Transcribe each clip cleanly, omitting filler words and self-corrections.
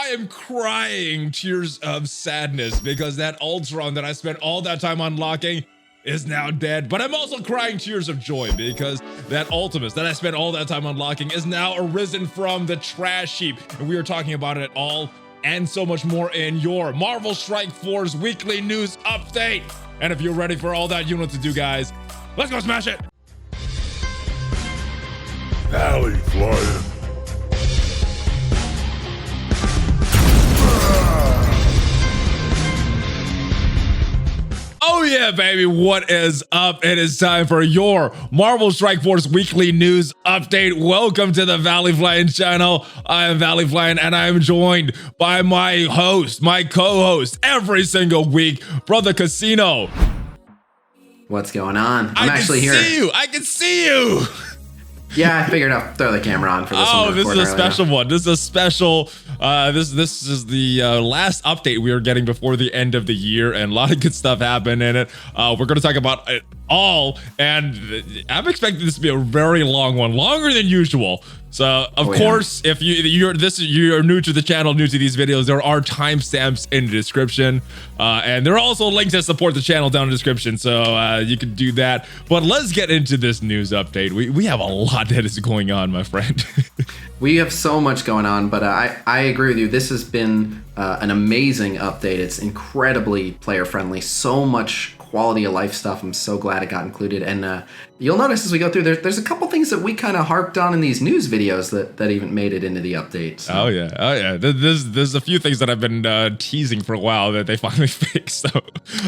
I am crying tears of sadness because that Ultron that I spent all that time unlocking is now dead. But I'm also crying tears of joy because that Ultimus that I spent all that time unlocking is now arisen from the trash heap. And we are talking about it all and so much more in your Marvel Strike Force weekly news update. And if you're ready for all that, you know what to do, guys. Let's go smash it. ValleyFlyin. Oh yeah, baby, what is up? It is time for your Marvel Strike Force weekly news update. Welcome to the ValleyFlyin channel. I am ValleyFlyin and I am joined by my host, my co-host every single week, brother Khasino. What's going on? I'm actually here. I can see you. Yeah, I figured I'll throw the camera on for this one. Oh, this is a special one. This is a special, this is the last update we are getting before the end of the year, and a lot of good stuff happened in it. We're going to talk about it all, and I'm expecting this to be a very long one, longer than usual. So, of course, if you're new to the channel, new to these videos, there are timestamps in the description, and there are also links that support the channel down in the description, so you can do that. But let's get into this news update. We have a lot that is going on, my friend. We have so much going on, but I agree with you. This has been an amazing update. It's incredibly player friendly. So much quality of life stuff. I'm so glad it got included. And you'll notice as we go through, there's a couple things that we kind of harped on in these news videos that even made it into the update. So. Oh yeah. There's a few things that I've been teasing for a while that they finally fixed. So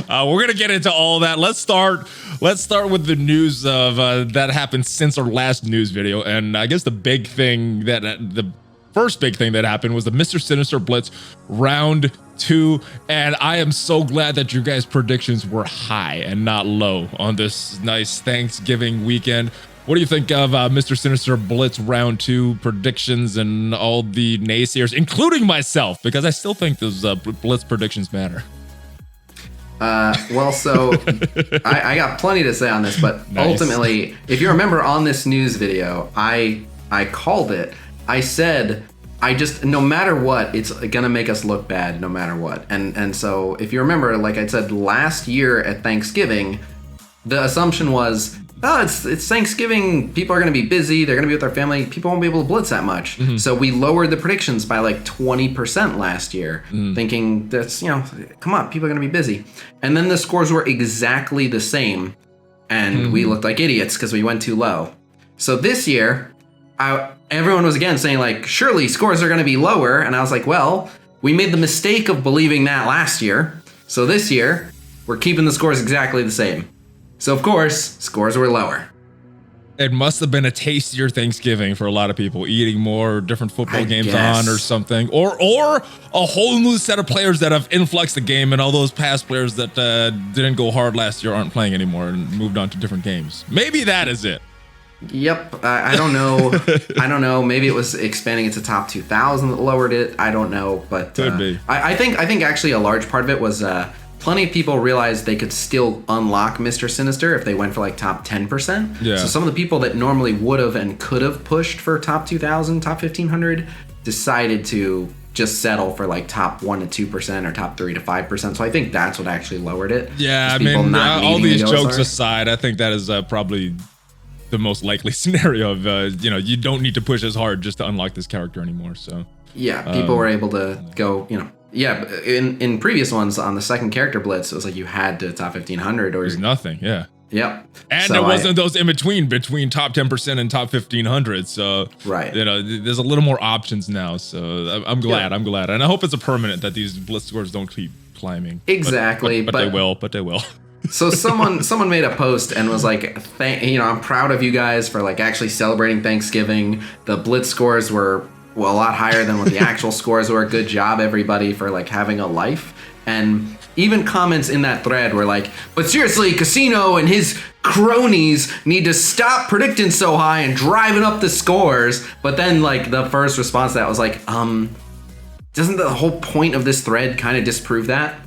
we're gonna get into all that. Let's start with the news of that happened since our last news video. And I guess the first big thing that happened was the Mr. Sinister Blitz round 2, and I am so glad that you guys' predictions were high and not low on this nice Thanksgiving weekend. What do you think of Mr. Sinister Blitz round 2 predictions and all the naysayers, including myself, because I still think those Blitz predictions matter. Well, so I got plenty to say on this, but ultimately, if you remember on this news video, I called it. I said, no matter what, it's gonna make us look bad no matter what. And so if you remember, like I said last year at Thanksgiving, the assumption was, oh, it's Thanksgiving, people are gonna be busy, they're gonna be with their family, people won't be able to blitz that much. Mm-hmm. So we lowered the predictions by like 20% last year, thinking that's, come on, people are gonna be busy. And then the scores were exactly the same, and we looked like idiots because we went too low. So this year, everyone was again saying like, surely scores are going to be lower. And I was like, well, we made the mistake of believing that last year. So this year, we're keeping the scores exactly the same. So of course, scores were lower. It must have been a tastier Thanksgiving for a lot of people, eating more different football games on or something, or a whole new set of players that have influxed the game, and all those past players that didn't go hard last year aren't playing anymore and moved on to different games. Maybe that is it. Yep, I don't know. I don't know. Maybe it was expanding it to top 2,000 that lowered it. I don't know, but could be. I think actually a large part of it was plenty of people realized they could still unlock Mr. Sinister if they went for like top 10%. Yeah. So some of the people that normally would have and could have pushed for top 2,000, top 1,500, decided to just settle for like top 1 to 2% or top 3 to 5%. So I think that's what actually lowered it. Yeah, I mean, all these jokes aside, I think that is probably the most likely scenario of you don't need to push as hard just to unlock this character anymore. So yeah, people were able to go, in previous ones on the second character blitz, it was like you had to top 1,500 or there's nothing. Yeah. Yep. And so there wasn't those in between top 10% and top 1,500. So right, there's a little more options now. So I'm glad. I'm glad, and I hope it's a permanent that these blitz scores don't keep climbing. Exactly, but they will. But they will. So someone made a post and was like, I'm proud of you guys for like actually celebrating Thanksgiving. The blitz scores were a lot higher than what the actual scores were. Good job, everybody, for like having a life. And even comments in that thread were like, but seriously, Khasino and his cronies need to stop predicting so high and driving up the scores. But then like the first response to that was like, doesn't the whole point of this thread kind of disprove that?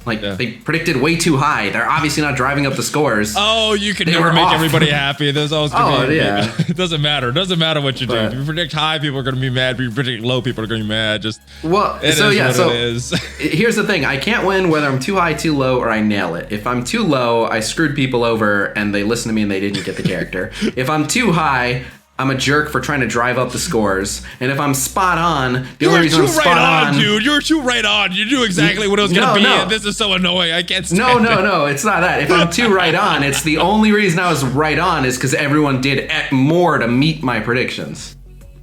Like they predicted way too high. They're obviously not driving up the scores. Oh, you can never make everybody happy. There's always gonna be, yeah. It doesn't matter. It doesn't matter what you do. If you predict high, people are gonna be mad. If you predict low, people are gonna be mad. Just it is. Here's the thing. I can't win whether I'm too high, too low, or I nail it. If I'm too low, I screwed people over and they listened to me and they didn't get the character. If I'm too high, I'm a jerk for trying to drive up the scores. And if I'm spot on, the only reason I'm spot on, dude, you're too right on. You knew exactly what it was gonna be. And this is so annoying. I can't stand it. No, it's not that. If I'm too right on, it's the only reason I was right on is because everyone did more to meet my predictions.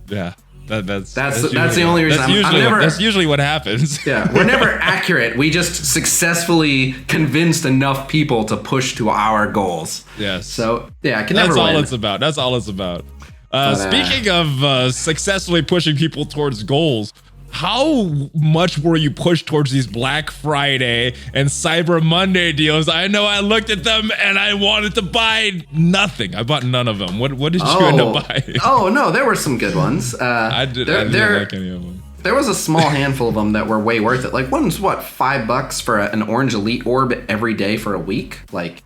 Yeah. That's the only reason. That's usually what happens. Yeah, we're never accurate. We just successfully convinced enough people to push to our goals. Yes. So yeah, I can never win. That's all it's about. Speaking of successfully pushing people towards goals, how much were you pushed towards these Black Friday and Cyber Monday deals? I know I looked at them and I wanted to buy nothing. I bought none of them. What did you end up buying? Oh no, there were some good ones. I didn't like any of them. There was a small handful of them that were way worth it. Like one's what, $5 for an orange elite orb every day for a week. Like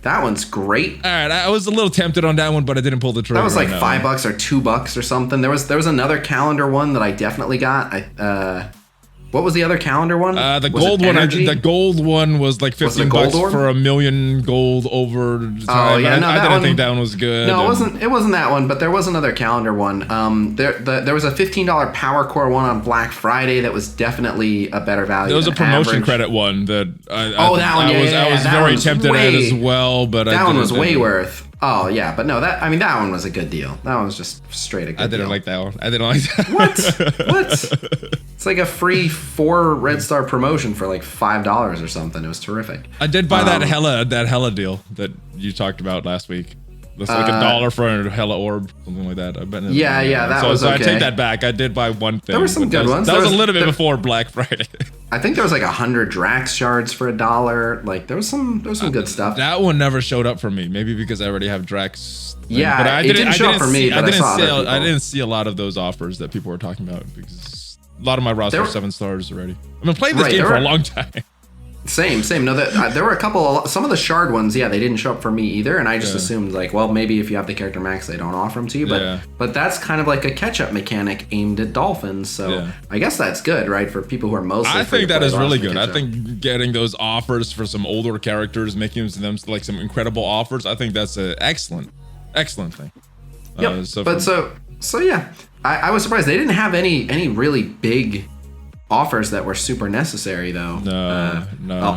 that one's great. All right, I was a little tempted on that one, but I didn't pull the trigger. That was like $5 or $2 or something. There was another calendar one that I definitely got. What was the other calendar one? The gold one. The gold one was like $15 for 1,000,000 gold over time. Oh yeah, no, I didn't think that one was good. No, it wasn't that one, but there was another calendar one. There was a $15 Power Core one on Black Friday that was definitely a better value. There was a promotion credit one that I was that very tempted at as well, but that one was way worth. Oh yeah, but no, that one was a good deal. That one was just straight a good deal. I didn't like that one. I didn't like that. What? It's like a free 4 Red Star promotion for like $5 or something. It was terrific. I did buy that Hella deal that you talked about last week. That's like $1 for a Hella orb, something like that. I bet. That was okay. So I take that back. I did buy one thing. There were some good ones. That was a little bit before Black Friday. I think there was like 100 Drax shards for $1. Like there was some good stuff. That one never showed up for me. Maybe because I already have Drax. Yeah, but it didn't show up for me. But I didn't see a lot of those offers that people were talking about because a lot of my roster are 7 stars already. I've been playing this game for a long time. Same. No, there were a couple. Some of the shard ones, yeah, they didn't show up for me either, and I just assumed like, well, maybe if you have the character max, they don't offer them to you. But that's kind of like a catch-up mechanic aimed at dolphins. So I guess that's good, right, for people who are mostly. I think that is really good. I think getting those offers for some older characters, making them like some incredible offers, I think that's an excellent thing. Yep. So yeah, I was surprised they didn't have any really big offers that were super necessary though. No.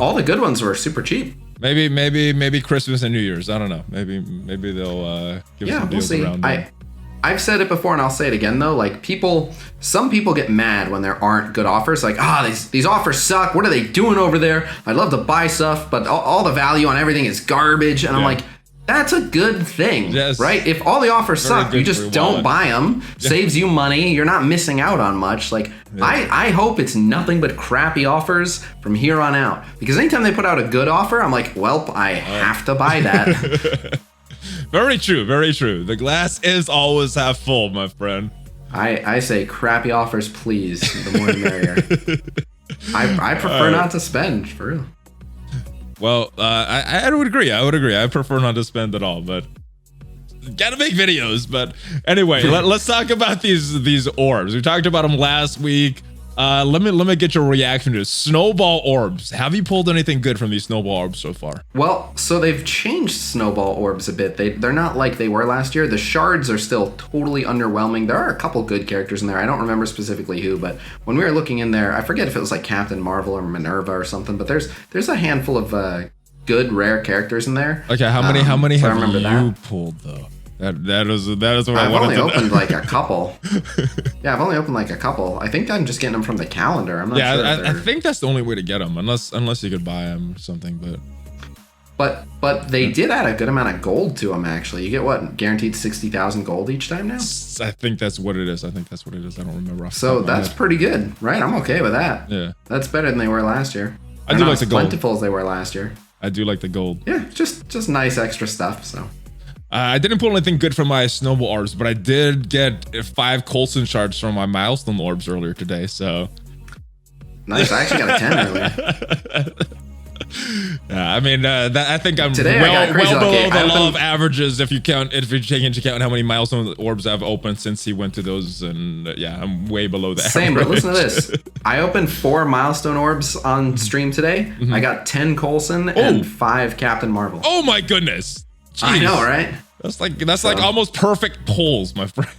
All the good ones were super cheap. Maybe Christmas and New Year's. I don't know. Maybe they'll give some deals around there. I've said it before and I'll say it again though. Like some people get mad when there aren't good offers. Like, these offers suck. What are they doing over there? I'd love to buy stuff, but all the value on everything is garbage. And I'm like, that's a good thing, right? If all the offers suck, you just don't buy them. Saves you money. You're not missing out on much. Like, I hope it's nothing but crappy offers from here on out. Because anytime they put out a good offer, I'm like, well, I have to buy that. Very true. Very true. The glass is always half full, my friend. I say crappy offers, please. The more the merrier. I prefer not to spend, for real. Well, I would agree. I prefer not to spend at all, but gotta make videos. But anyway, let's talk about these orbs. We talked about them last week. Let me get your reaction to Snowball Orbs. Have you pulled anything good from these Snowball Orbs so far? Well, so they've changed Snowball Orbs a bit. They're not like they were last year. The shards are still totally underwhelming. There are a couple good characters in there. I don't remember specifically who, but when we were looking in there, I forget if it was like Captain Marvel or Minerva or something, but there's a handful of good rare characters in there. Okay, how many have you pulled though? That is what I wanted to know. I've only opened like a couple. Yeah, I've only opened like a couple. I think I'm just getting them from the calendar. I'm not sure. Yeah, I think that's the only way to get them, unless you could buy them or something. But they did add a good amount of gold to them. Actually, you get what, guaranteed 60,000 gold each time now. I think that's what it is. I don't remember. So that's pretty good, right? I'm okay with that. Yeah, that's better than they were last year. I do like the gold. Plentiful as they were last year. I do like the gold. Yeah, just nice extra stuff. So. I didn't pull anything good from my Snowball Orbs, but I did get 5 Coulson shards from my Milestone Orbs earlier today, so... Nice, I actually got a 10 earlier. Yeah, I mean, I think I'm Today well below the law opened- of averages if you take into account how many milestone orbs I've opened since he went to those, and yeah, I'm way below that. Same, but listen to this. I opened 4 milestone orbs on stream today. I got 10 Coulson and 5 Captain Marvel. Oh my goodness! Jeez. I know, right? That's like almost perfect polls, my friend.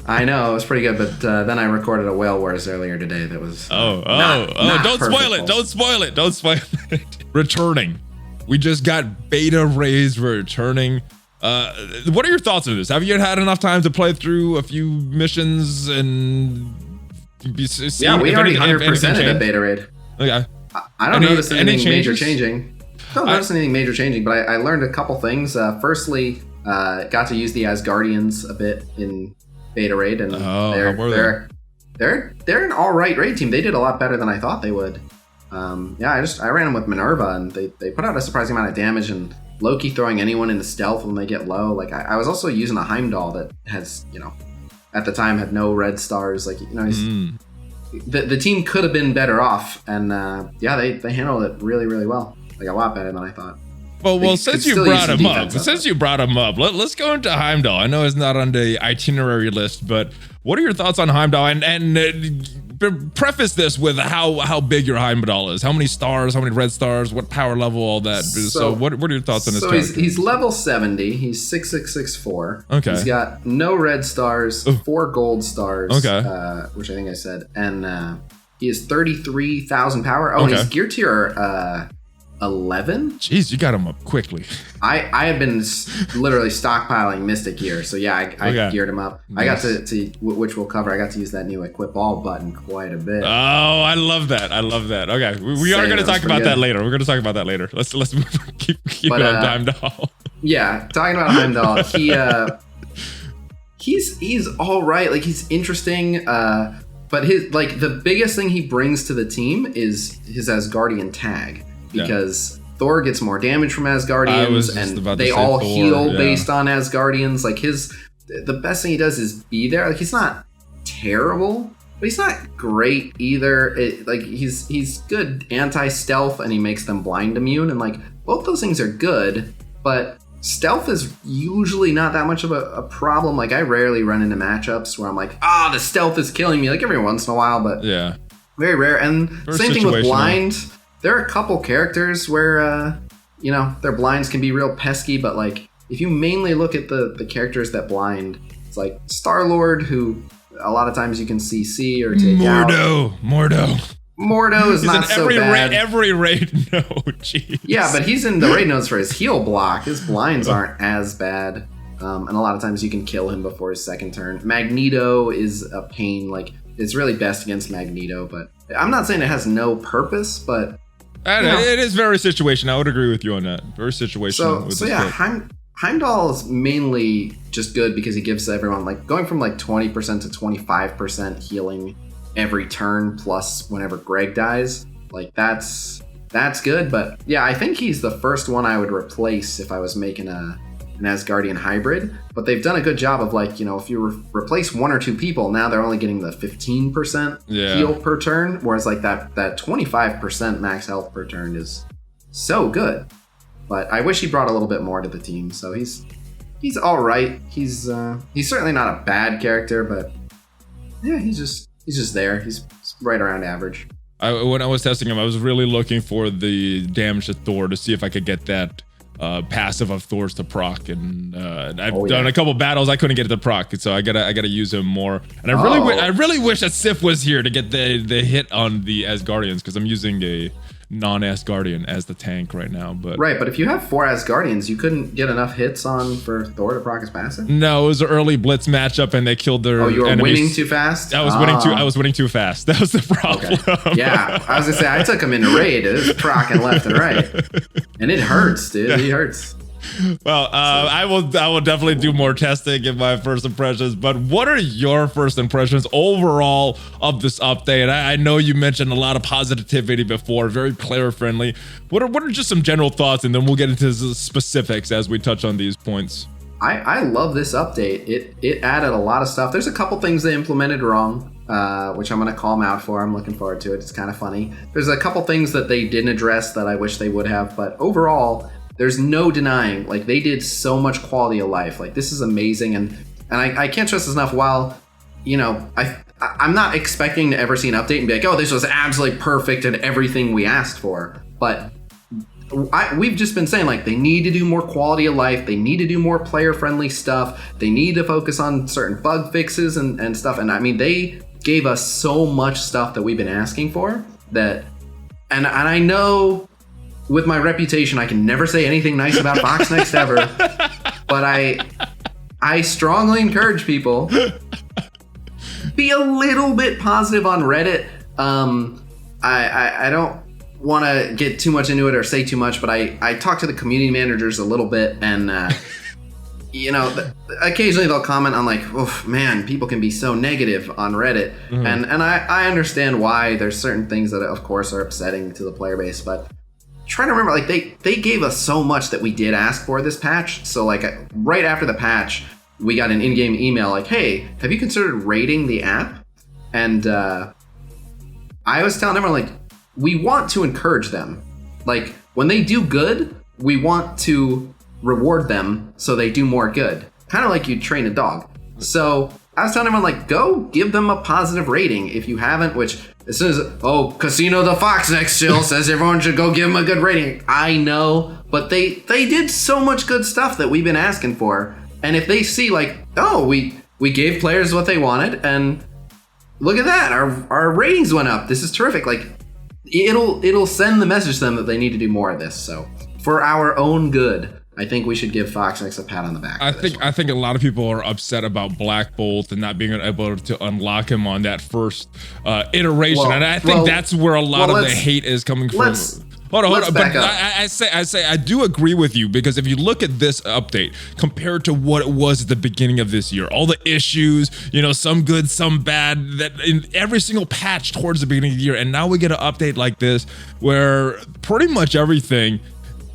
I know, it was pretty good, but then I recorded a Whale Wars earlier today that was not don't spoil it. Don't spoil it. Don't spoil it. Returning. We just got beta raised. We're returning. What are your thoughts on this? Have you had enough time to play through a few missions and see Yeah, we already anything 100%ed a beta raid. Okay. I don't notice anything major changes? changing. Don't notice anything major changing, but I learned a couple things. Firstly, got to use the Asgardians a bit in beta raid, and they're an all right raid team. They did a lot better than I thought they would. I ran them with Minerva, and they put out a surprising amount of damage, and Loki throwing anyone into stealth when they get low. Like I was also using a Heimdall that has, at the time had no red stars. Like, the team could have been better off, and they handled it really, really well. Like a lot better than I thought. Well, since you brought him up, let's go into Heimdall. I know it's not on the itinerary list, but what are your thoughts on Heimdall? And preface this with how big your Heimdall is. How many stars? How many red stars? What power level? All that. So what are your thoughts on this? So he's level 70. He's 6664. Okay. He's got no red stars, 4 gold stars. Okay. Which I think I said, and he has 33,000 power. Oh, and he's gear tier 11. Jeez, you got him up quickly. I have been literally stockpiling Mystic gear, so yeah, I geared him up. Nice. I got to which we'll cover. I got to use that new equip all button quite a bit. Oh, I love that. Okay, we are going to talk about that later. We're going to talk about that later. Let's keep it on Heimdall. Yeah, talking about Heimdall, he's all right. Like, he's interesting. But the biggest thing he brings to the team is his Asgardian tag. Because Thor gets more damage from Asgardians, and they all heal based on Asgardians. Like, the best thing he does is be there. Like, he's not terrible, but he's not great either. He's good anti-stealth, and he makes them blind immune, and both those things are good, but stealth is usually not that much of a problem. Like, I rarely run into matchups where I'm like, the stealth is killing me. Like, every once in a while, but very rare. And same thing with blind. There are a couple characters where, their blinds can be real pesky, but if you mainly look at the characters that blind, it's like Star-Lord, who a lot of times you can CC or take out. Mordo is not so bad. Every raid node, jeez. Yeah, but he's in the raid nodes for his heal block. His blinds aren't as bad, and a lot of times you can kill him before his second turn. Magneto is a pain. It's really best against Magneto, but I'm not saying it has no purpose, but it is very situational. I would agree with you on that. Very situational. So Heimdall is mainly just good because he gives everyone going from 20% to 25% healing every turn, plus whenever Greg dies. That's good. But yeah, I think he's the first one I would replace if I was making an Asgardian hybrid. But they've done a good job of if you replace 1 or 2 people, now they're only getting the 15% heal per turn, whereas that 25% max health per turn is so good. But I wish he brought a little bit more to the team. So he's all right. He's certainly not a bad character, but yeah, he's just there. He's right around average. When I was testing him, I was really looking for the damage to Thor to see if I could get that passive of Thor's to proc, and I've done a couple battles. I couldn't get it to proc, so I gotta use him more. And I really wish that Sif was here to get the hit on the Asgardians, because I'm using a non-Asgardian as the tank right now. But if you have 4 Asgardians, you couldn't get enough hits on for Thor to proc his passive? No, it was an early Blitz matchup, and they killed their you were enemies. winning too fast? I was winning too fast. That was the problem. Okay. Yeah, I was gonna say, I took him into raid. It was procking left and right. And it hurts, dude. It hurts. Well, I will definitely do more testing in my first impressions, but what are your first impressions overall of this update? I know you mentioned a lot of positivity before, very player friendly. What are just some general thoughts, and then we'll get into the specifics as we touch on these points. I love this update. It added a lot of stuff. There's a couple things they implemented wrong. which I'm going to call them out for. I'm looking forward to it. It's kind of funny. There's a couple things that they didn't address that I wish they would have, but overall, there's no denying, like, they did so much quality of life. Like, this is amazing, and I can't stress this enough. While, you know, I'm not expecting to ever see an update and be like, oh, this was absolutely perfect and everything we asked for, but we've just been saying, like, they need to do more quality of life. They need to do more player-friendly stuff. They need to focus on certain bug fixes and stuff. And I mean, they gave us so much stuff that we've been asking for that, and I know with my reputation, I can never say anything nice about Fox Next ever, but I strongly encourage people, be a little bit positive on Reddit. I don't want to get too much into it or say too much, but I talk to the community managers a little bit, and you know, occasionally they'll comment on, like, oh man, people can be so negative on Reddit, and I understand why. There's certain things that of course are upsetting to the player base, but try to remember, like, they gave us so much that we did ask for this patch. So, like, right after the patch, we got an in-game email like, hey, have you considered rating the app? And I was telling everyone, like, we want to encourage them. Like, when they do good, we want to reward them so they do more good. Kind of like you train a dog. So I was telling everyone, like, go give them a positive rating if you haven't, which as soon as, Khasino the Fox next chill says everyone should go give them a good rating. I know, but they did so much good stuff that we've been asking for. And if they see, like, oh, we gave players what they wanted, and look at that, our ratings went up. This is terrific. Like, it'll send the message to them that they need to do more of this. So for our own good, I think we should give Fox Next a pat on the back. I think a lot of people are upset about Black Bolt and not being able to unlock him on that first iteration, and I think that's where a lot of the hate is coming from. Hold on. But I say I do agree with you, because if you look at this update compared to what it was at the beginning of this year, all the issues, you know, some good, some bad, that in every single patch towards the beginning of the year, and now we get an update like this where pretty much everything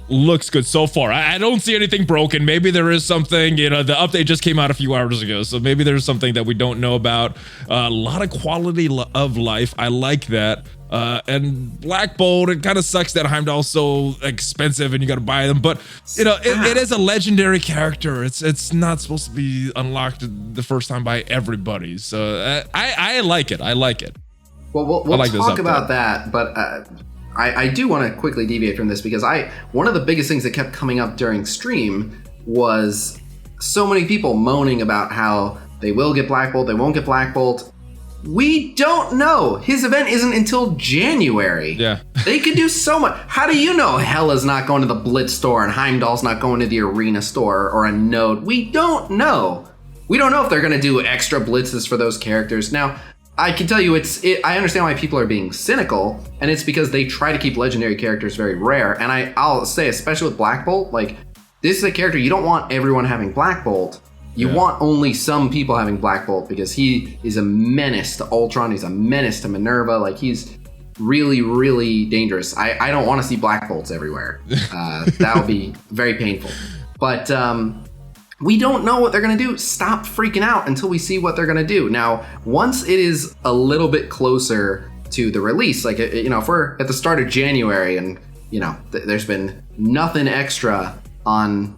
looks good so far. I don't see anything broken. Maybe there is something, you know, the update just came out a few hours ago, so maybe there's something that we don't know about. A lot of quality of life. I like that. And Black Bolt, it kind of sucks that Heimdall's so expensive and you got to buy them, but you know, it is a legendary character. It's not supposed to be unlocked the first time by everybody. So I like it. I like it. Well, we'll talk about that, but I do want to quickly deviate from this, because one of the biggest things that kept coming up during stream was so many people moaning about how they will get Black Bolt, they won't get Black Bolt. We don't know. His event isn't until January. Yeah. They could do so much. How do you know Hela's not going to the Blitz store and Heimdall's not going to the Arena store or a Node? We don't know. We don't know if they're going to do extra blitzes for those characters. Now, I can tell you, I understand why people are being cynical, and it's because they try to keep legendary characters very rare. And I'll say, especially with Black Bolt, like, this is a character you don't want everyone having Black Bolt. You want only some people having Black Bolt, because he is a menace to Ultron. He's a menace to Minerva. Like, he's really, really dangerous. I don't want to see Black Bolts everywhere. That would be very painful. But we don't know what they're going to do. Stop freaking out until we see what they're going to do. Now, once it is a little bit closer to the release, like, you know, if we're at the start of January and, you know, there's been nothing extra on,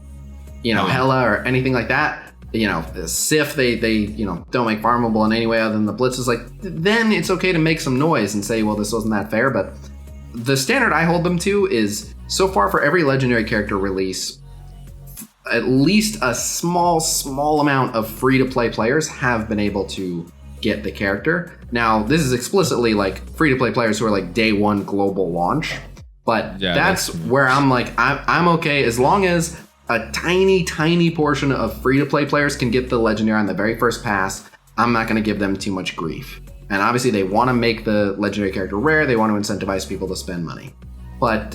you know, Hela or anything like that, you know, Sif, they you know, don't make farmable in any way other than the blitzes, like, then it's okay to make some noise and say, well, this wasn't that fair. But the standard I hold them to is, so far for every legendary character release, at least a small amount of free-to-play players have been able to get the character. Now, this is explicitly like free-to-play players who are like day one global launch, but that's where I'm like, I'm okay as long as a tiny portion of free-to-play players can get the legendary on the very first pass. I'm not going to give them too much grief. And obviously they want to make the legendary character rare. They want to incentivize people to spend money. But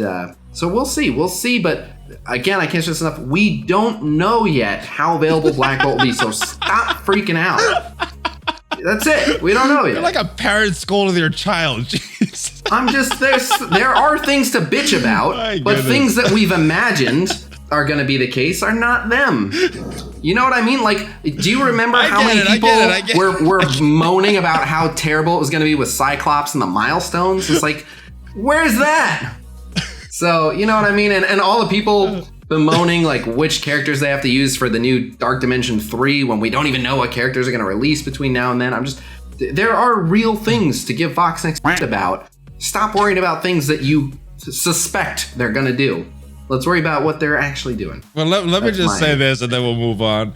so we'll see. But again, I can't stress enough, we don't know yet how available Black Bolt will be. So stop freaking out. That's it. We don't know yet. You're like a parent scolding their child. Jeez. I'm just, there are things to bitch about, but things that we've imagined, are going to be the case are not them. You know what I mean? Like, do you remember how many people were moaning about how terrible it was going to be with Cyclops and the milestones? It's like, where's that? So, you know what I mean? And all the people bemoaning like which characters they have to use for the new Dark Dimension 3 when we don't even know what characters are going to release between now and then. There are real things to give Fox next about. Stop worrying about things that you suspect they're going to do. Let's worry about what they're actually doing. Well, let me just say this, and then we'll move on.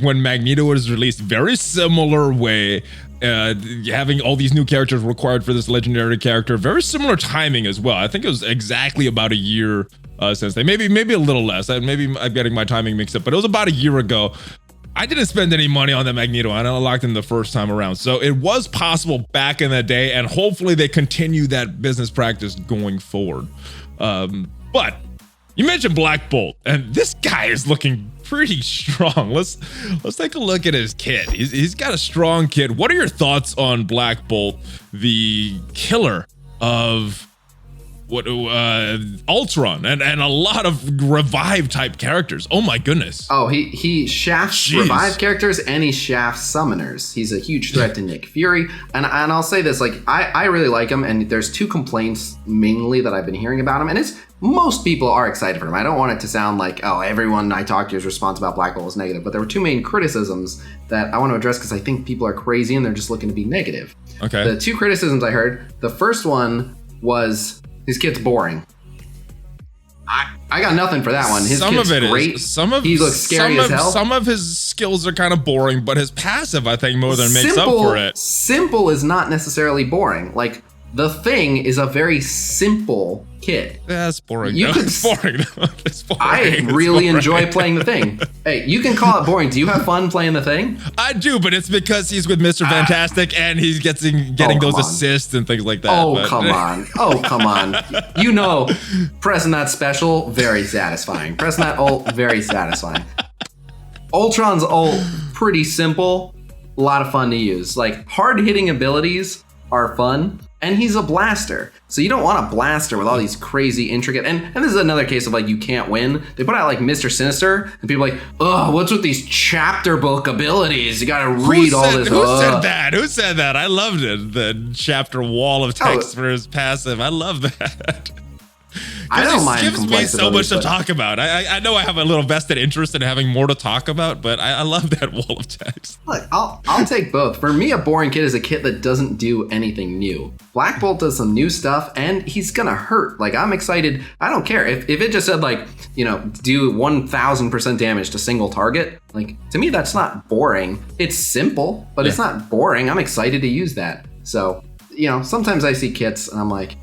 When Magneto was released, very similar way, having all these new characters required for this legendary character, very similar timing as well. I think it was exactly about a year since they, maybe a little less. Maybe I'm getting my timing mixed up, but it was about a year ago. I didn't spend any money on the Magneto. I unlocked him the first time around. So it was possible back in the day, and hopefully they continue that business practice going forward. But you mentioned Black Bolt, and this guy is looking pretty strong. Let's take a look at his kit. He's got a strong kit. What are your thoughts on Black Bolt, the killer of Ultron and a lot of revive type characters? Oh my goodness. Oh, he shafts revive characters and he shafts summoners. He's a huge threat to Nick Fury. And I'll say this, like, I really like him, and there's two complaints mainly that I've been hearing about him, and it's most people are excited for him. I don't want it to sound like, oh, everyone I talk to's response about Black Bolt is negative, but there were two main criticisms that I want to address because I think people are crazy and they're just looking to be negative. Okay. The two criticisms I heard, the first one was his kit's boring. I got nothing for that one. His kit's great. He looks scary as hell. Some of his skills are kind of boring, but his passive, I think, more than makes up for it. Simple is not necessarily boring. Like, the Thing is a very simple kit. That's boring. It's boring. It's boring. I really enjoy playing the Thing. Hey, you can call it boring. Do you have fun playing the Thing? I do, but it's because he's with Mr. Fantastic and he's getting those assists and things like that. Come on. Oh, come on. You know, pressing that special, very satisfying. Pressing that ult, very satisfying. Ultron's ult, pretty simple, a lot of fun to use. Like, hard-hitting abilities are fun. And he's a blaster. So you don't want a blaster with all these crazy intricate, and this is another case of like, you can't win. They put out like Mr. Sinister and people are like, oh, what's with these chapter book abilities? You gotta read all this. Who said that? Who said that? I loved it. The chapter wall of text for his passive. I love that. I don't mind. It gives me so much to talk about. I know I have a little vested interest in having more to talk about, but I love that wall of text. Look, I'll take both. For me, a boring kit is a kit that doesn't do anything new. Black Bolt does some new stuff, and he's gonna hurt. Like, I'm excited. I don't care if it just said like, you know, do 1,000% damage to single target. Like, to me, that's not boring. It's simple, but it's not boring. I'm excited to use that. So, you know, sometimes I see kits and I'm like,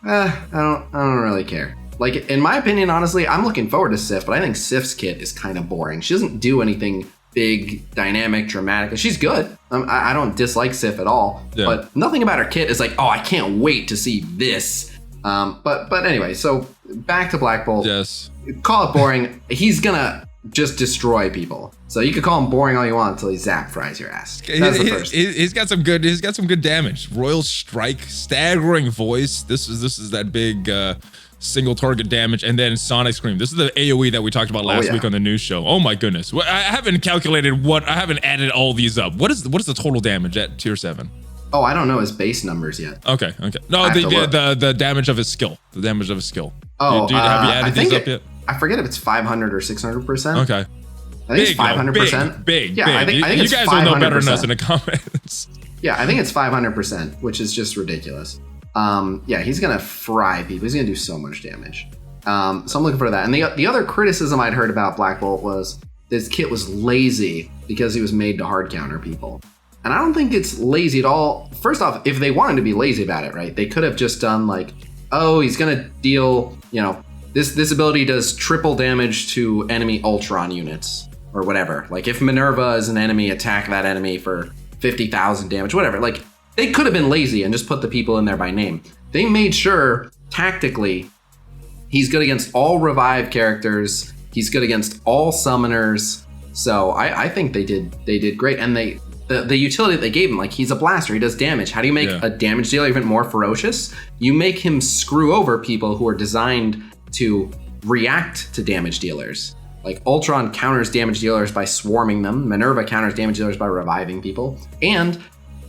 I don't really care. Like, in my opinion, honestly, I'm looking forward to Sif, but I think Sif's kit is kind of boring. She doesn't do anything big, dynamic, dramatic. She's good. I don't dislike Sif at all, but nothing about her kit is like, oh, I can't wait to see this. But anyway, so back to Black Bolt. Yes. Call it boring. He's gonna just destroy people. So you could call him boring all you want until he zap fries your ass. That's the first. He's got some good damage. Royal Strike, staggering voice. This is that big single target damage, and then Sonic Scream. This is the AoE that we talked about last week on the news show. Oh my goodness. I haven't calculated I haven't added all these up. What is the total damage at tier 7? Oh, I don't know his base numbers yet. Okay. No, the damage of his skill. The damage of his skill. Oh, have you added these up yet? I forget if it's 500 or 600%. Okay. I think it's 500%. Big. Yeah, I think you it's guys 500%. will know better than us in the comments. Yeah, I think it's 500%, which is just ridiculous. Yeah, he's gonna fry people. He's gonna do so much damage. So I'm looking for that. And the other criticism I'd heard about Black Bolt was this kit was lazy because he was made to hard counter people. And I don't think it's lazy at all. First off, if they wanted to be lazy about it, right, they could have just done like, oh, he's gonna deal, you know, this ability does triple damage to enemy Ultron units or whatever. Like, if Minerva is an enemy, attack that enemy for 50,000 damage, whatever. Like, they could have been lazy and just put the people in there by name. They made sure tactically he's good against all revive characters. He's good against all summoners. So I think they did great. And the utility that they gave him, like, he's a blaster, he does damage. How do you make a damage dealer even more ferocious? You make him screw over people who are designed to react to damage dealers. Like Ultron counters damage dealers by swarming them. Minerva counters damage dealers by reviving people. And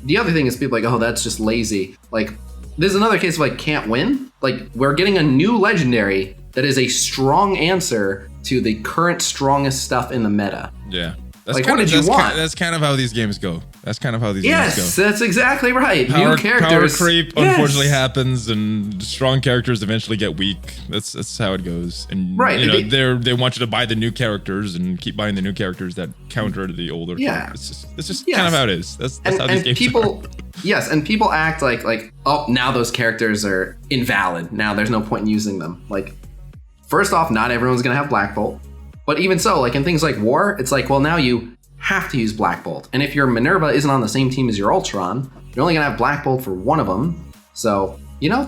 the other thing is people are like, oh, that's just lazy. Like, there's another case of like can't win. Like, we're getting a new legendary that is a strong answer to the current strongest stuff in the meta. Yeah. Like, what did you want? That's kind of how these games go. Games go. Yes, that's exactly right. Power New characters. Power creep unfortunately happens, and strong characters eventually get weak. That's how it goes. And right, you know, they want you to buy the new characters and keep buying the new characters that counter the older. Yeah, it's just kind of how it is. That's how these games people, are. Yes, and people act like, oh, now those characters are invalid. Now there's no point in using them. Like, first off, not everyone's gonna have Black Bolt. But even so, like in things like War, it's like, well, now you have to use Black Bolt. And if your Minerva isn't on the same team as your Ultron, you're only gonna have Black Bolt for one of them. So, you know,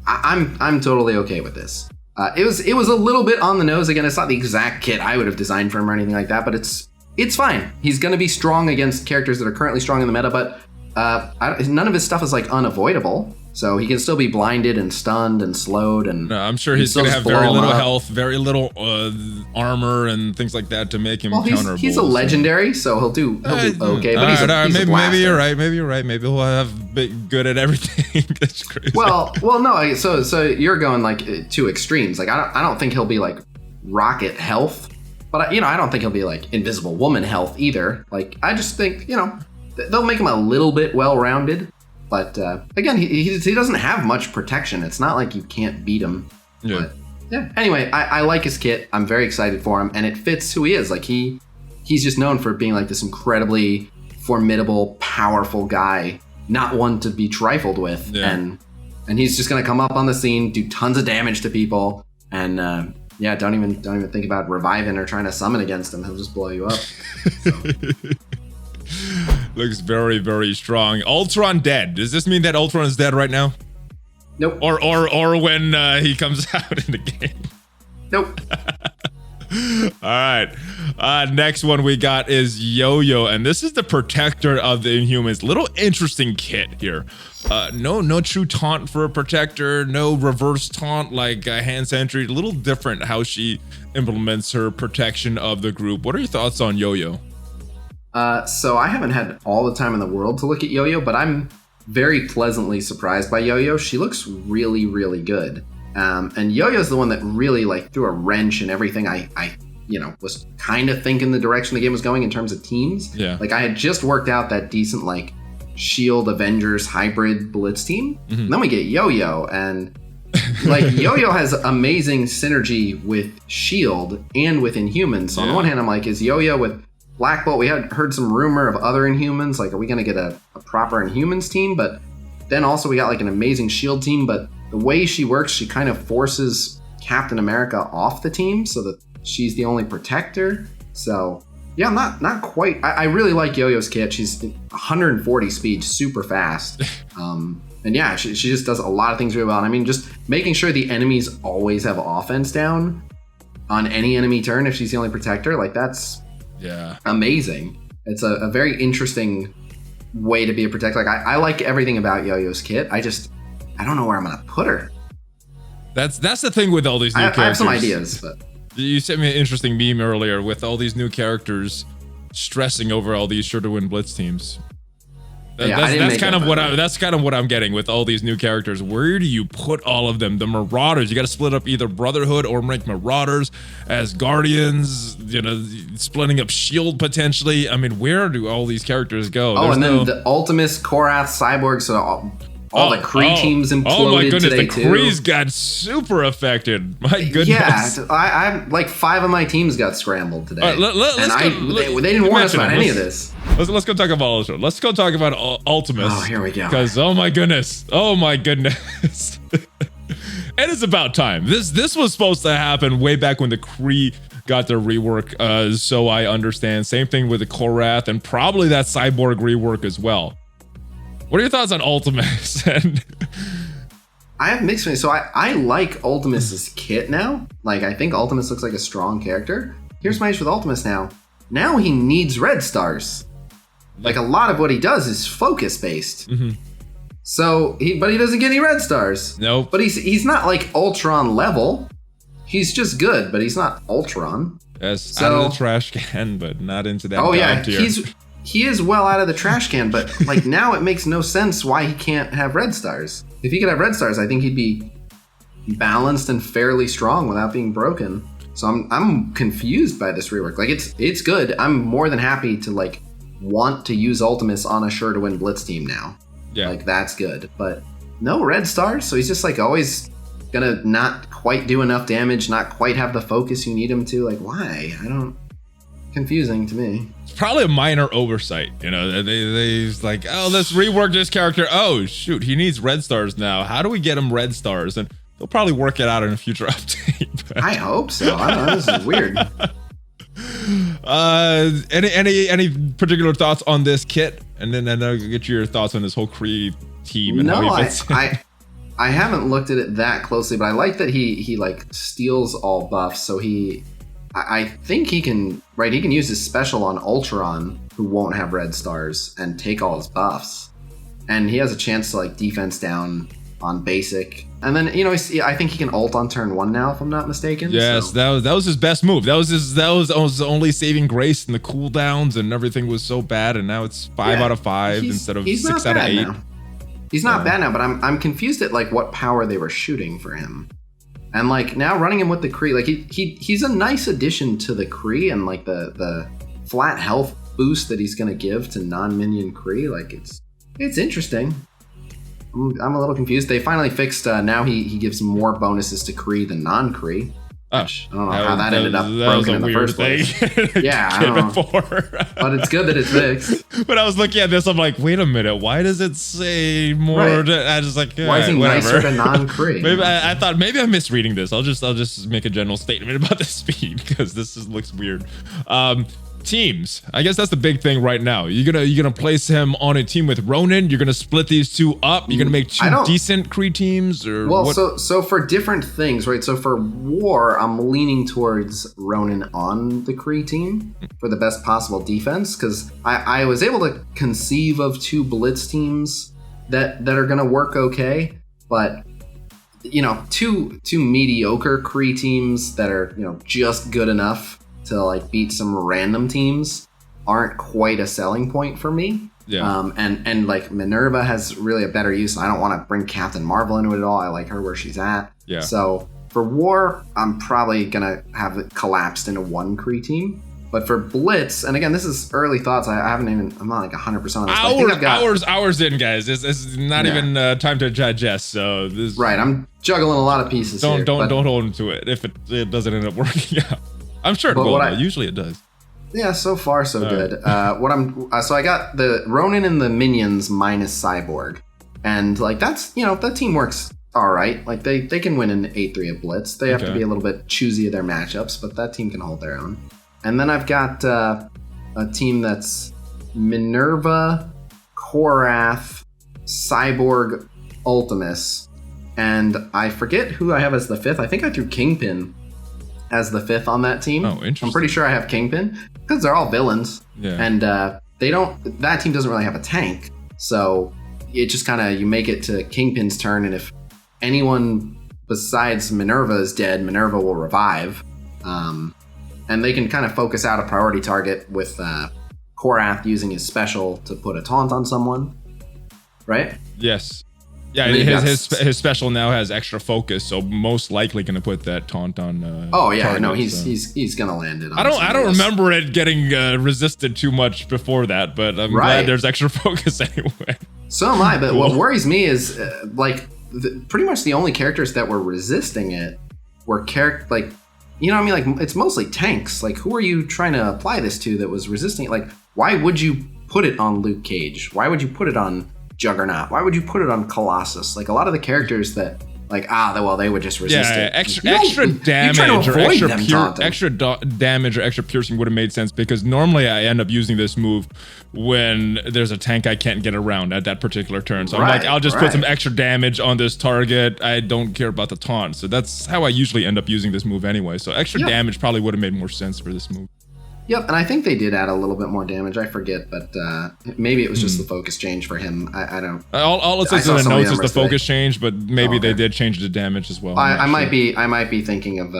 I'm totally okay with this. It was a little bit on the nose. Again, it's not the exact kit I would have designed for him or anything like that, but it's fine. He's gonna be strong against characters that are currently strong in the meta, but none of his stuff is like unavoidable. So he can still be blinded and stunned and slowed, and no, I'm sure he's going to have very little health, very little armor, and things like that to make him counterable. He's a legendary, so he'll do okay. But he's a maybe you're right. Maybe he'll have good at everything. That's crazy. Well, no. So you're going like two extremes. Like I don't think he'll be like rocket health, but I don't think he'll be like Invisible Woman health either. Like I just think they'll make him a little bit well-rounded. But again, he doesn't have much protection. It's not like you can't beat him. Yeah. But, yeah. Anyway, I like his kit. I'm very excited for him, and it fits who he is. Like he's just known for being like this incredibly formidable, powerful guy, not one to be trifled with. Yeah. And he's just gonna come up on the scene, do tons of damage to people, and don't even think about reviving or trying to summon against him. He'll just blow you up. So. Looks very, very strong. Ultron dead. Does this mean that Ultron is dead right now? Nope. Or when he comes out in the game? Nope. All right. Next one we got is Yo-Yo, and this is the protector of the Inhumans. Little interesting kit here. No true taunt for a protector. No reverse taunt like hand sentry. A little different how she implements her protection of the group. What are your thoughts on Yo-Yo? So I haven't had all the time in the world to look at Yo-Yo, but I'm very pleasantly surprised by Yo-Yo. She looks really, really good. And Yo-Yo's the one that really like threw a wrench in everything I was kind of thinking the direction the game was going in terms of teams. Yeah. Like I had just worked out that decent like Shield Avengers hybrid Blitz team. Mm-hmm. And then we get Yo-Yo, and like Yo-Yo has amazing synergy with Shield and with Inhumans. So on the one hand, I'm like, is Yo-Yo with Black Bolt? We had heard some rumor of other Inhumans. Like, are we going to get a proper Inhumans team? But then also we got like an amazing Shield team. But the way she works, she kind of forces Captain America off the team so that she's the only protector. So yeah, I'm not quite. I really like Yo-Yo's kit. She's 140 speed, super fast. And yeah, she just does a lot of things really well. And I mean, just making sure the enemies always have offense down on any enemy turn if she's the only protector, like that's amazing. It's a very interesting way to be a protector. Like I like everything about Yo-Yo's kit. I don't know where I'm gonna put her. That's the thing with all these new characters. I have some ideas, but you sent me an interesting meme earlier with all these new characters stressing over all these sure to win Blitz teams. That's kind of what I'm getting with all these new characters. Where do you put all of them? The Marauders, you got to split up either Brotherhood or make Marauders, Asgardians, splitting up Shield potentially. I mean, where do all these characters go? Then the Ultimus, Korath, Cyborg, so all the Kree teams imploded. Oh my goodness, the Krees got super affected. My goodness. Yeah, I like 5 of my teams got scrambled today. They didn't warn us about any of this. Let's go talk about Let's go talk about Ultimus. Oh, here we go. Because oh my goodness. And it's about time. This was supposed to happen way back when the Kree got their rework. So I understand. Same thing with the Korath and probably that Cyborg rework as well. What are your thoughts on Ultimus? I have mixed feelings. So I like Ultimus's kit now. Like, I think Ultimus looks like a strong character. Here's my issue with Ultimus now. Now he needs red stars. Like, a lot of what he does is focus-based. Mm-hmm. So, but he doesn't get any red stars. Nope. But he's not like Ultron level. he's just good, but he's not Ultron. Yes, out of the trash can, but not into that. Oh yeah, he is well out of the trash can, but like now it makes no sense why he can't have red stars. If he could have red stars, I think he'd be balanced and fairly strong without being broken. So I'm confused by this rework. Like it's good. I'm more than happy to like want to use Ultimus on a sure to win Blitz team now. Yeah, like that's good. But no red stars, so he's just like always gonna not quite do enough damage, not quite have the focus you need him to. Like why? Confusing to me. It's probably a minor oversight, you know. They's like, oh, let's rework this character. Oh shoot, he needs red stars now. How do we get him red stars? And they'll probably work it out in a future update. I hope so. I don't know. This is weird. Any particular thoughts on this kit? And then I'll get your thoughts on this whole Kree team. And no, how he fits I haven't looked at it that closely, but I like that he like steals all buffs. So I think he can use his special on Ultron, who won't have red stars, and take all his buffs. And he has a chance to like defense down on basic. And then, you know, I think he can ult on turn 1 now, if I'm not mistaken. Yes, so. that was his best move. That was his only saving grace, and the cooldowns and everything was so bad, and now it's 5 out of 5 instead of 6 out of 8. Now. He's not bad now, but I'm confused at like what power they were shooting for him. And like now running him with the Kree, like he's a nice addition to the Kree, and like the flat health boost that he's gonna give to non-minion Kree, like it's interesting. I'm a little confused. They finally fixed now he gives more bonuses to Kree than non-Kree. I don't know how that ended up broken in the first place. Yeah, I don't know. But it's good that it's fixed. But I was looking at this, I'm like, wait a minute, why does it say more? Right. I just like, why is he nicer to non-Kree? Maybe I thought maybe I'm misreading this. I'll just make a general statement about the speed because this looks weird. Teams, I guess that's the big thing right now. You're gonna place him on a team with Ronin. You're gonna split these two up. You're gonna make two decent Kree teams, or well, what? so for different things, right? So for War, I'm leaning towards Ronin on the Kree team for the best possible defense, because I was able to conceive of 2 Blitz teams that are gonna work okay, but you know, two mediocre Kree teams that are, you know, just good enough to like beat some random teams aren't quite a selling point for me. Yeah. And like Minerva has really a better use. I don't want to bring Captain Marvel into it at all. I like her where she's at. Yeah. So for War, I'm probably gonna have it collapsed into 1 Kree team. But for Blitz, and again, this is early thoughts. I'm not like 100% on this. Hours in, guys. It's not even time to digest. So this right. I'm juggling a lot of pieces. Don't hold into it if it doesn't end up working out. I'm sure it will. Usually it does. Yeah, so far so good. So I got the Ronin and the minions minus Cyborg, and like that's, you know, that team works all right. Like they can win an 8-3 at Blitz. They have to be a little bit choosy of their matchups, but that team can hold their own. And then I've got a team that's Minerva, Korath, Cyborg, Ultimus, and I forget who I have as the 5th. I think I threw Kingpin as the 5th on that team. Oh, interesting. I'm pretty sure I have Kingpin because they're all villains. Yeah. And that team doesn't really have a tank. So it just kind of, you make it to Kingpin's turn, and if anyone besides Minerva is dead, Minerva will revive. And they can kind of focus out a priority target with Korath using his special to put a taunt on someone. Right? Yes. Yeah, his special now has extra focus, so most likely going to put that taunt on. He's going to land it. On I don't remember it getting resisted too much before that, but I'm glad there's extra focus anyway. So am I, but what worries me is pretty much the only characters that were resisting it were you know what I mean? Like it's mostly tanks. Like who are you trying to apply this to that was resisting it? Like why would you put it on Luke Cage? Why would you put it on Juggernaut? Why would you put it on Colossus? Like a lot of the characters that they would just resist it. Extra damage or extra damage or extra piercing would have made sense, because normally I end up using this move when there's a tank I can't get around at that particular turn. So I'm like, I'll just put some extra damage on this target. I don't care about the taunt. So that's how I usually end up using this move anyway. So extra damage probably would have made more sense for this move. Yep, and I think they did add a little bit more damage. I forget, but maybe it was just the focus change for him. I don't. All it says in the notes is the focus change, but maybe they did change the damage as well. I might be thinking of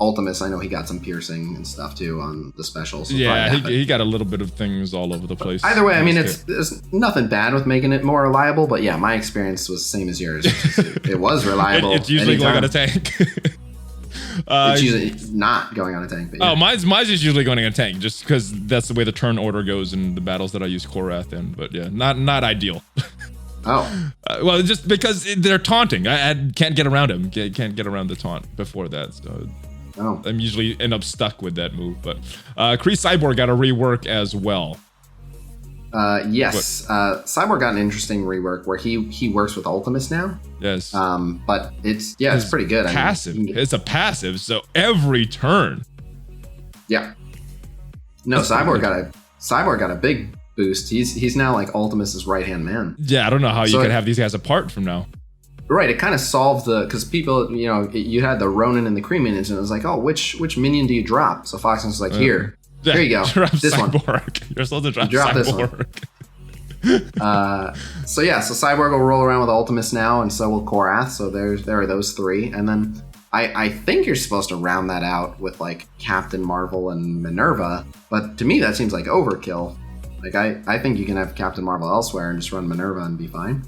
Ultimus. I know he got some piercing and stuff too on the special. So yeah, he got a little bit of things all over the place. Either way, I mean, there's nothing bad with making it more reliable, but yeah, my experience was the same as yours. It was reliable. It's usually going on a tank. It's usually not going on a tank. But yeah. Oh, mine's is usually going on a tank, just because that's the way the turn order goes in the battles that I use Korath in. But yeah, not ideal. Oh. Well, just because they're taunting. I can't get around him. Can't get around the taunt before that. So I'm usually end up stuck with that move. But Kree Cyborg got a rework as well. Yes. Cyborg got an interesting rework where he works with Ultimus now. Yes. But it's pretty good. Passive. It's a passive, so every turn. Yeah. No, Cyborg got a big boost. He's now like Ultimus's right-hand man. Yeah, I don't know how you can have these guys apart from now. Right, it kind of solved because people, you had the Ronin and the Kree minions, and it was like, oh, which minion do you drop? So Foxen's was like, here you go, this Cyborg. one. You're supposed to drop Cyborg. So Cyborg will roll around with Ultimus now, and so will Korath. So there are those three, and then I think you're supposed to round that out with like Captain Marvel and Minerva, but to me that seems like overkill. Like I think you can have Captain Marvel elsewhere and just run Minerva and be fine.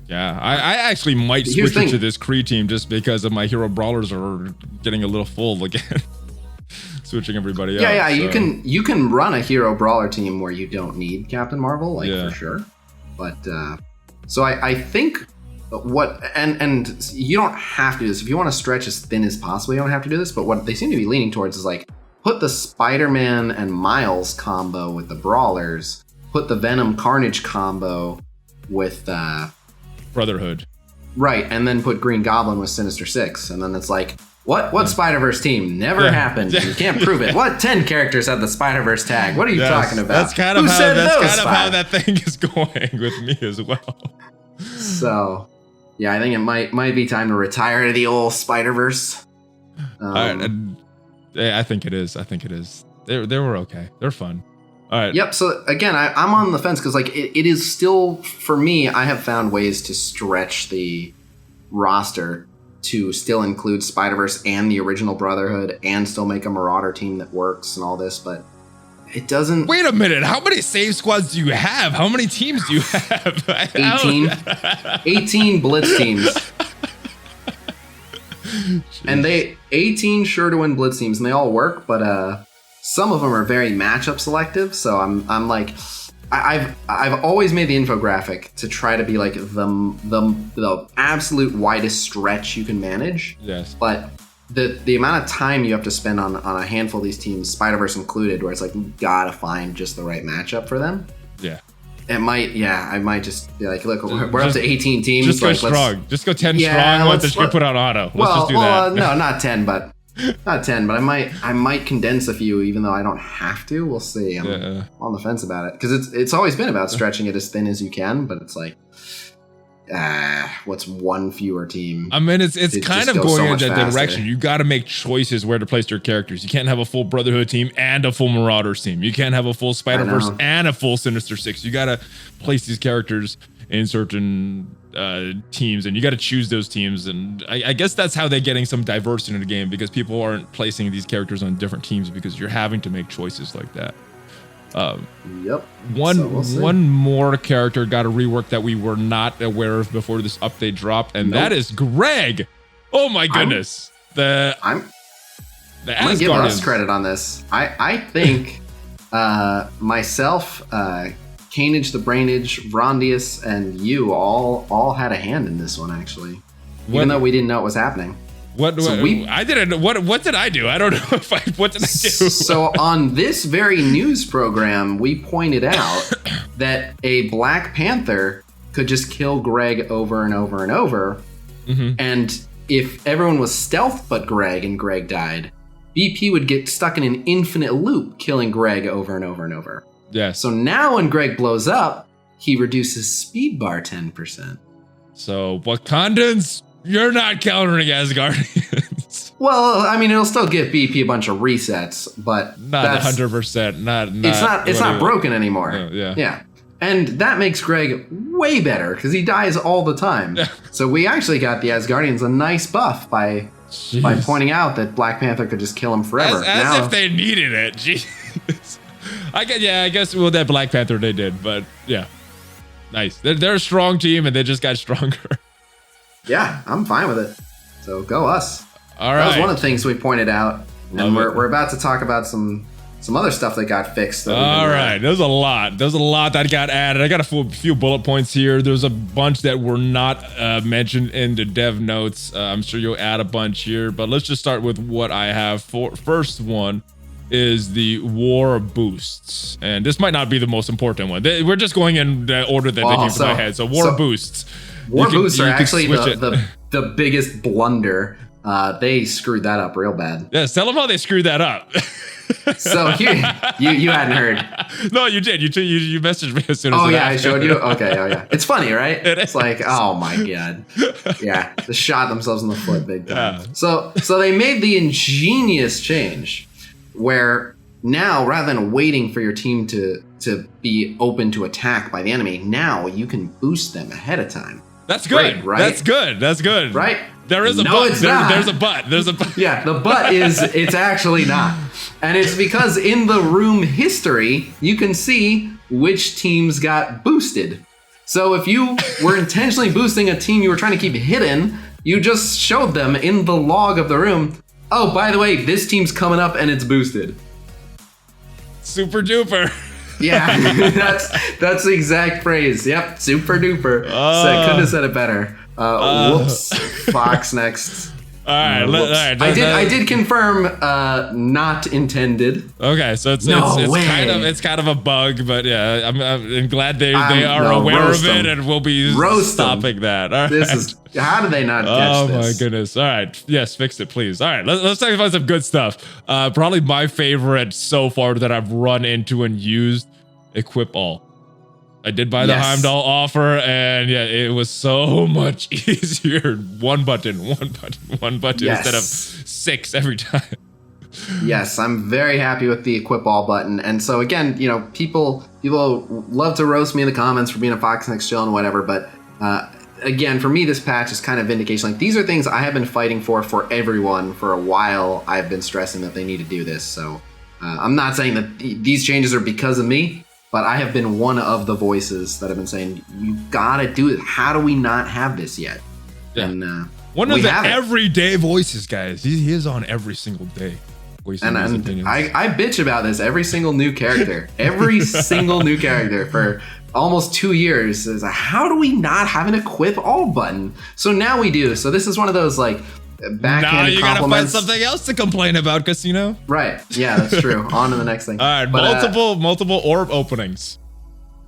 Yeah, I actually might switch it to this Kree team just because of my hero brawlers are getting a little full again. Switching everybody out. Yeah, so. You can run a hero brawler team where you don't need Captain Marvel, for sure. But so I think and you don't have to do this. If you want to stretch as thin as possible, you don't have to do this. But what they seem to be leaning towards is like put the Spider-Man and Miles combo with the brawlers, put the Venom Carnage combo with Brotherhood. Right, and then put Green Goblin with Sinister Six, and then it's like, what Spider-Verse team? Never happened. You can't prove it. What 10 characters have the Spider-Verse tag? What are you talking about? That's kind of how that thing is going with me as well. So, yeah, I think it might be time to retire the old Spider-Verse. I think it is. They were okay. They're fun. All right. Yep. So again, I'm on the fence because like it is still, for me, I have found ways to stretch the roster to still include Spider-Verse and the original Brotherhood and still make a Marauder team that works and all this, but it doesn't. Wait a minute. How many save squads do you have? How many teams do you have? 18. 18 Blitz teams. And 18 sure to win Blitz teams, and they all work, but some of them are very matchup selective. So I'm like, I've always made the infographic to try to be like the absolute widest stretch you can manage. Yes. But the amount of time you have to spend on a handful of these teams, Spider-Verse included, where it's like you gotta find just the right matchup for them. Yeah. I might just be like, look, we're up to 18 teams. Just go like, strong. Just go 10 strong. Let's just put on auto. Let's just do that. No, not 10, but I might condense a few, even though I don't have to. We'll see. I'm on the fence about it because it's always been about stretching it as thin as you can, but it's like, what's one fewer team? I mean, it's kind of going in that direction. You got to make choices where to place your characters. You can't have a full Brotherhood team and a full Marauders team. You can't have a full Spider-Verse and a full Sinister Six. You got to place these characters in certain teams, and you got to choose those teams. And I guess that's how they're getting some diversity in the game, because people aren't placing these characters on different teams because you're having to make choices like that. Yep. One more character got a rework that we were not aware of before this update dropped, and that is Greg. Oh my goodness. I'm gonna give us credit on this. I think myself, Canage the Brainage, Rondius, and you all had a hand in this one actually. Even though we didn't know it was happening. What did I do? I don't know what did I do? So on this very news program, we pointed out that a Black Panther could just kill Greg over and over and over. Mm-hmm. And if everyone was stealth but Greg and Greg died, BP would get stuck in an infinite loop killing Greg over and over and over. Yeah. So now when Greg blows up, he reduces speed bar 10%. So Wakandans, you're not countering Asgardians. Well, I mean, it'll still give BP a bunch of resets, but not 100%. It's not broken anymore. Yeah. Yeah. And that makes Greg way better because he dies all the time. So we actually got the Asgardians a nice buff by pointing out that Black Panther could just kill him forever. As if they needed it. Jeez. I guess with that Black Panther they did, but yeah. Nice. They're a strong team and they just got stronger. Yeah, I'm fine with it. So go us. All right. That was one of the things we pointed out. And we're about to talk about some other stuff that got fixed. All right. There's a lot. That got added. I got a few bullet points here. There's a bunch that were not mentioned in the dev notes. I'm sure you'll add a bunch here, but let's just start with what I have. First one is the war boosts. And this might not be the most important one. We're just going in the order that they came to my head. So war boosts. War boosts are actually the biggest blunder. They screwed that up real bad. Yeah, tell them how they screwed that up. So here, you hadn't heard. No, you did. You messaged me as soon as. Oh yeah, I showed you. Okay, oh yeah, it's funny, right? It's like, oh my god, yeah, they shot themselves in the foot big time. Yeah. So they made the ingenious change where now, rather than waiting for your team to be open to attack by the enemy, now you can boost them ahead of time. That's good. Great, right? That's good. Right? There is a but. There's a but. There's a but. Yeah, the but is it's actually not. And it's because in the room history, you can see which teams got boosted. So if you were intentionally boosting a team you were trying to keep hidden, you just showed them in the log of the room, oh, by the way, this team's coming up and it's boosted. Super duper. Yeah, that's the exact phrase. Yep, super duper. So I couldn't have said it better. Whoops. Fox next. All right. I did confirm. Not intended. Okay, so it's kind of a bug, but yeah, I'm glad they are aware of it and will be stopping that. All right. How did they not catch this? Oh my goodness. All right. Yes, fix it, please. All right. Let's talk about some good stuff. Probably my favorite so far that I've run into and used, equip all. I did buy the Heimdall offer, and yeah, it was so much easier. One button instead of 6 every time. Yes, I'm very happy with the equip all button. And so again, people love to roast me in the comments for being a Fox Next Chill and whatever, but again, for me, this patch is kind of vindication. Like, these are things I have been fighting for everyone for a while. I've been stressing that they need to do this. So I'm not saying that these changes are because of me, but I have been one of the voices that have been saying, you gotta do it. How do we not have this yet? Yeah. And one of the everyday voices, guys. He is on every single day. And I bitch about this every single new character. Every single new character for almost 2 years is how do we not have an equip all button? So now we do. So this is one of those like backhanded now you gotta compliments. find something else to complain about, Khasino. Right. Yeah, that's true. On to the next thing. All right, but, multiple orb openings.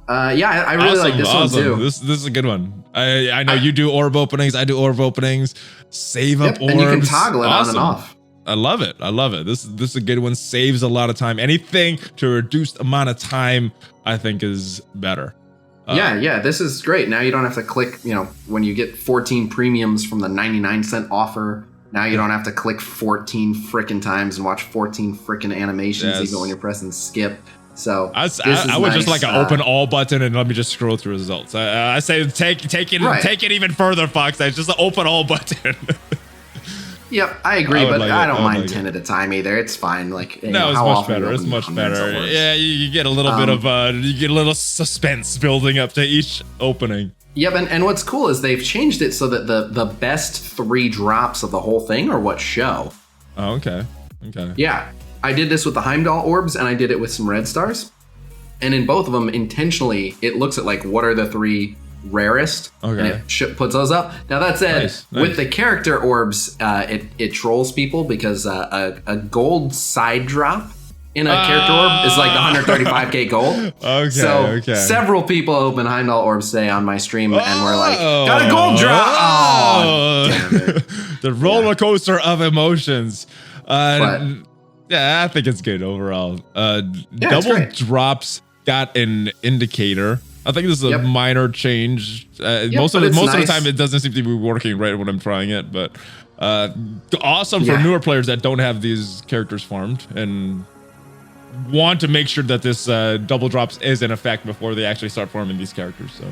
Yeah, I really like this one too. This is a good one. I know you do orb openings. I do orb openings. Save up orbs. And you can toggle it on and off. I love it. This is a good one. Saves a lot of time. Anything to reduce the amount of time, I think, is better. Yeah, this is great. Now you don't have to click, when you get 14 premiums from the 99-cent offer, now you don't have to click 14 frickin' times and watch 14 frickin' animations even when you're pressing skip. So I would just like an open all button and let me just scroll through results. I say take it even further, Fox. It's just an open all button. Yep, I agree, but I don't mind 10 at a time either. It's fine. Like, no, it's much better. It's much better. Yeah, you get a little bit of you get a little suspense building up to each opening. Yep, and what's cool is they've changed it so that the best 3 drops of the whole thing are what show. Oh, okay. Yeah, I did this with the Heimdall Orbs, and I did it with some red stars. And in both of them, intentionally, it looks at like what are the 3 rarest, and it puts those up. Now that said, with the character orbs, it trolls people because a gold side drop in a character orb is like 135k gold. Okay. Several people open Heimdall orbs today on my stream and were like, got a gold drop. Oh, damn it. The roller coaster of emotions. Yeah, I think it's good overall. Double drops got an indicator. I think this is a minor change. Most of the time, it doesn't seem to be working right when I'm trying it, but awesome for newer players that don't have these characters farmed and want to make sure that this double drops is in effect before they actually start farming these characters. So.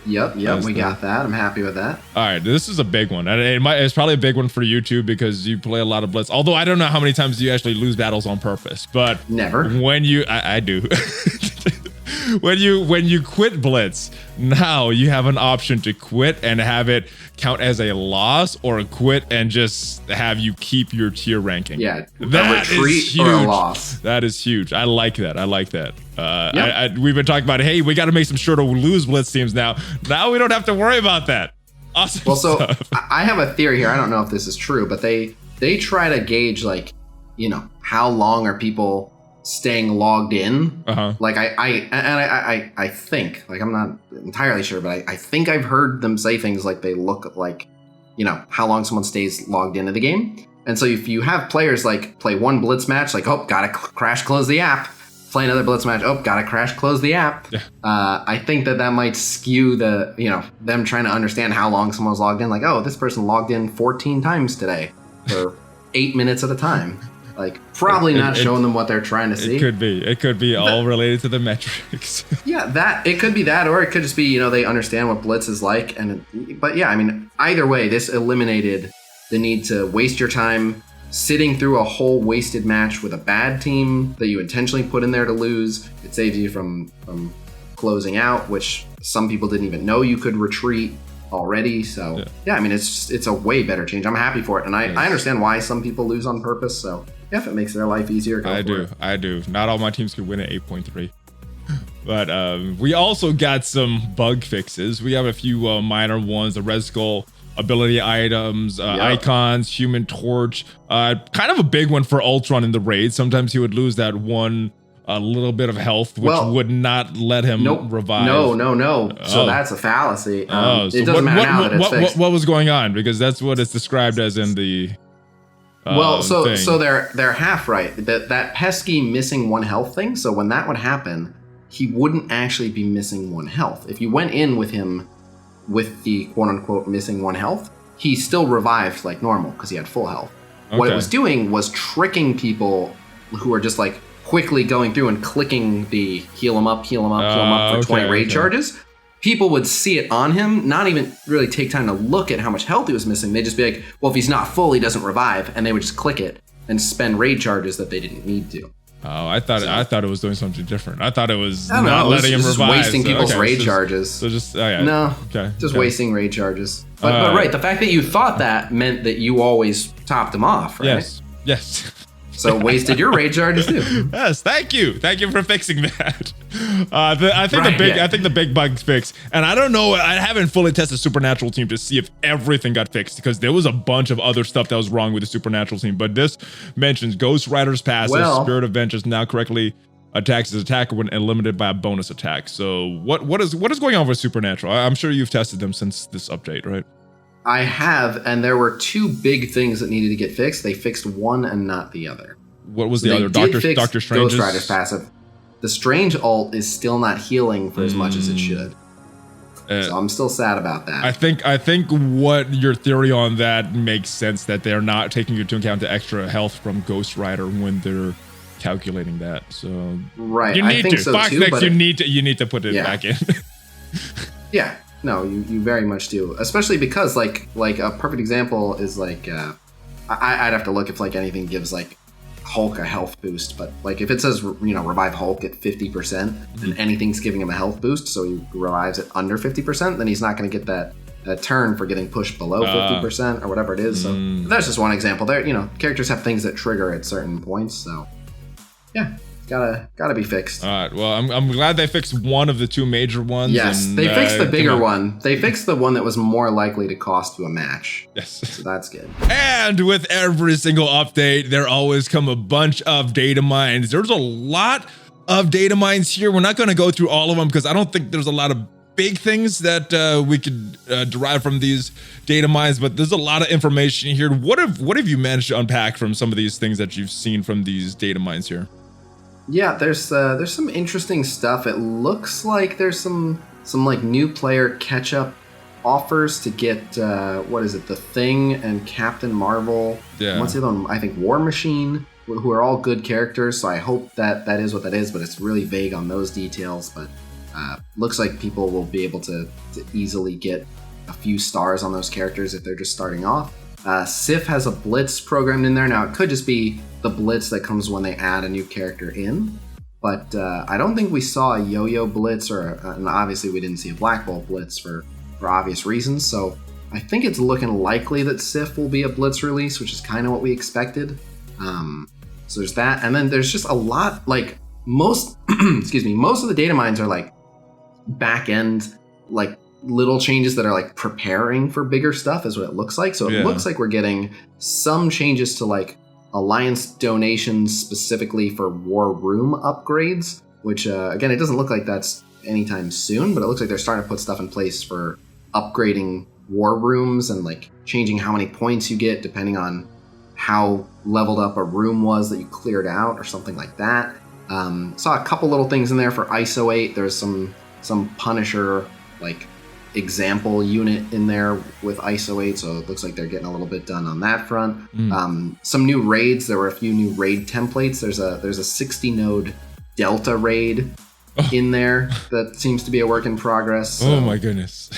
Yep, we got that. I'm happy with that. All right, this is a big one. And it's probably a big one for you too because you play a lot of Blitz. Although I don't know how many times you actually lose battles on purpose, but never. When you, I do. when you quit Blitz, now you have an option to quit and have it count as a loss, or quit and just have you keep your tier ranking. Yeah, that a retreat is huge. Or a loss. That is huge. I like that. We've been talking about, hey, we got to make some sure to lose Blitz teams now. Now we don't have to worry about that. Awesome. Well, so stuff. I have a theory here. I don't know if this is true, but they try to gauge, like, you know, how long are people staying logged in. Like I think, like, I'm not entirely sure, but I think I've heard them say things like they look like, you know, how long someone stays logged into the game. And so if you have players like play one Blitz match, like, oh, gotta crash close the app, play another Blitz match, oh, gotta crash close the app. I think that might skew the, you know, them trying to understand how long someone's logged in. Like, oh, this person logged in 14 times today for 8 minutes at a time. Like, probably not showing them what they're trying to see. It could be all related to the metrics. Yeah, it could be that, or it could just be, you know, they understand what Blitz is like. But yeah, I mean, either way, this eliminated the need to waste your time sitting through a whole wasted match with a bad team that you intentionally put in there to lose. It saves you from closing out, which some people didn't even know you could retreat already. So yeah, I mean, it's a way better change. I'm happy for it, and I understand why some people lose on purpose. So yeah, if it makes their life easier, go for it. I do. Not all my teams can win at 8.3. But we also got some bug fixes. We have a few minor ones. The Red Skull ability items, icons, Human Torch. Kind of a big one for Ultron in the raid. Sometimes he would lose that one little bit of health, which would not let him revive. No. So that's a fallacy. It doesn't matter now that it's fixed. What was going on? Because that's what it's described as in the so they're half right. That pesky missing one health thing. So when that would happen, he wouldn't actually be missing one health. If you went in with him with the quote unquote missing one health, he still revived like normal because he had full health. Okay. What it was doing was tricking people who are just like quickly going through and clicking the heal him up for 20 raid charges. People would see it on him, not even really take time to look at how much health he was missing. They'd just be like, well, if he's not full, he doesn't revive. And they would just click it and spend raid charges that they didn't need to. Oh, I thought it was doing something different. I thought it was not letting him revive. Wasting people's raid charges. So just wasting raid charges. But right, the fact that you thought that meant that you always topped him off, right? Yes. So wasted your raid charges too. Yes, thank you for fixing that. I think the big bug fix, and I don't know, I haven't fully tested Supernatural team to see if everything got fixed because there was a bunch of other stuff that was wrong with the Supernatural team. But this mentions Ghost Rider's passive, Spirit of Vengeance now correctly attacks his attacker when limited by a bonus attack. So what is going on with Supernatural? I'm sure you've tested them since this update, right? I have, and there were two big things that needed to get fixed. They fixed one and not the other. What was the other? Doctor Strange's? Ghost Rider's passive. The Strange ult is still not healing for as much as it should. So I'm still sad about that. I think what your theory on that makes sense, that they're not taking into account the extra health from Ghost Rider when they're calculating that. So right, you need I think to. So Fox too, Next, you need to put it back in. Yeah. No, you very much do, especially because like a perfect example is like I'd have to look if like anything gives like Hulk a health boost, but like if it says revive Hulk at 50% and anything's giving him a health boost, so he revives it under 50%, then he's not going to get that turn for getting pushed below 50% or whatever it is. So that's just one example. There, characters have things that trigger at certain points, so yeah. Gotta be fixed. All right. Well, I'm glad they fixed one of the two major ones. Yes, they fixed the bigger one. They fixed the one that was more likely to cost you a match. Yes. So that's good. And with every single update, there always come a bunch of data mines. There's a lot of data mines here. We're not going to go through all of them because I don't think there's a lot of big things that we could derive from these data mines, but there's a lot of information here. What have you managed to unpack from some of these things that you've seen from these data mines here? Yeah, there's some interesting stuff. It looks like there's some some like new player catch-up offers to get what is it, The Thing and Captain Marvel. Yeah. What's the other one? I think War Machine, who are all good characters. So I hope that is what that is, but it's really vague on those details. But looks like people will be able to easily get a few stars on those characters if they're just starting off. Sif has a Blitz programmed in there. Now it could just be the Blitz that comes when they add a new character in. But I don't think we saw a Yo-Yo Blitz, and obviously we didn't see a Black Bolt Blitz for obvious reasons. So I think it's looking likely that Sif will be a Blitz release, which is kind of what we expected. So there's that. And then there's just a lot, like most, excuse me, most of the data mines are like back end, like little changes that are like preparing for bigger stuff is what it looks like. So it looks like we're getting some changes to like Alliance donations specifically for War Room upgrades, which again, it doesn't look like that's anytime soon, but it looks like they're starting to put stuff in place for upgrading War Rooms and like changing how many points you get depending on how leveled up a room was that you cleared out or something like that. Saw a couple little things in there for ISO 8. There's some Punisher like example unit in there with ISO 8, so it looks like they're getting a little bit done on that front. Some new raids. There were a few new raid templates. There's a 60 node Delta raid in there that seems to be a work in progress. So. Oh my goodness.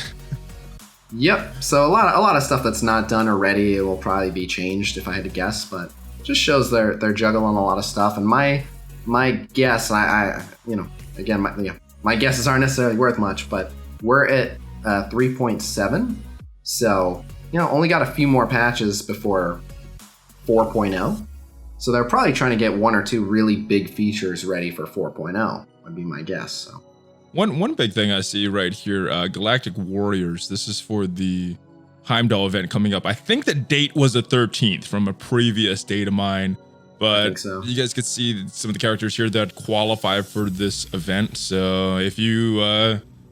Yep. So a lot of stuff that's not done or ready. It will probably be changed if I had to guess, but it just shows they're juggling a lot of stuff. And my guess, I again my guesses aren't necessarily worth much, but we're at 3.7, so only got a few more patches before 4.0. So they're probably trying to get one or two really big features ready for 4.0. Would be my guess. So. One big thing I see right here, Galactic Warriors. This is for the Heimdall event coming up. I think the date was the 13th from a previous data mine, but I think so. You guys could see some of the characters here that qualify for this event. So if you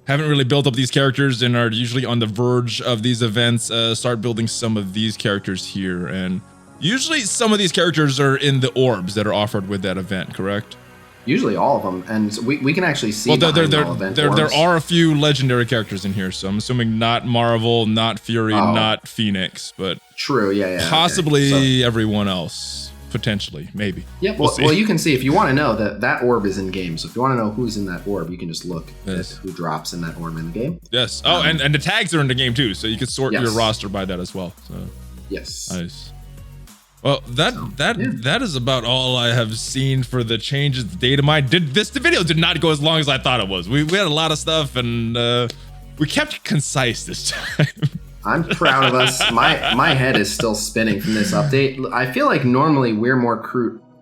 haven't really built up these characters and are usually on the verge of these events, start building some of these characters here. And usually some of these characters are in the orbs that are offered with that event, correct? Usually all of them, and we can actually see there are a few legendary characters in here, so I'm assuming not Marvel, not Fury, not Phoenix, but true, yeah, possibly okay. everyone else, potentially, maybe. Yep. Well, you can see if you want to know that orb is in game. So if you want to know who's in that orb, you can just look at who drops in that orb in the game. Yes. Oh, and the tags are in the game too, so you can sort your roster by that as well. So. Yes. Nice. Well, that is about all I have seen for the changes to data mine. The video did not go as long as I thought it was. We had a lot of stuff, and we kept it concise this time. I'm proud of us. My head is still spinning from this update. I feel like normally we're more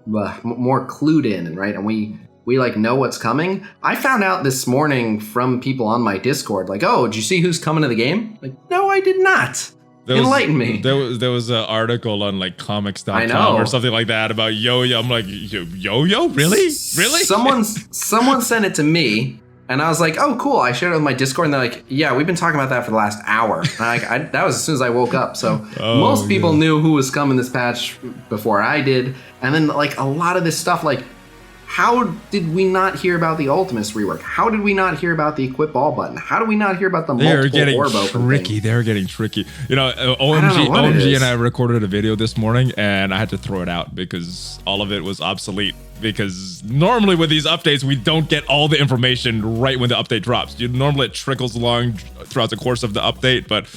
clued in, right? And we like know what's coming. I found out this morning from people on my Discord, like, oh, did you see who's coming to the game? Like, no, I did not. Enlighten me. There was an article on like comics.com or something like that about Yo-Yo. I'm like, Yo-Yo? Really? Someone sent it to me, and I was like, oh, cool. I shared it with my Discord, and they're like, yeah, we've been talking about that for the last hour. And that was as soon as I woke up. So most people knew who was coming this patch before I did. And then like a lot of this stuff, like, how did we not hear about the Ultimus rework? How did we not hear about the equip all button? How did we not hear about the multiple orb open thing? They're getting tricky. OMG and I recorded a video this morning, and I had to throw it out because all of it was obsolete. Because normally with these updates, we don't get all the information right when the update drops. Normally it trickles along throughout the course of the update, but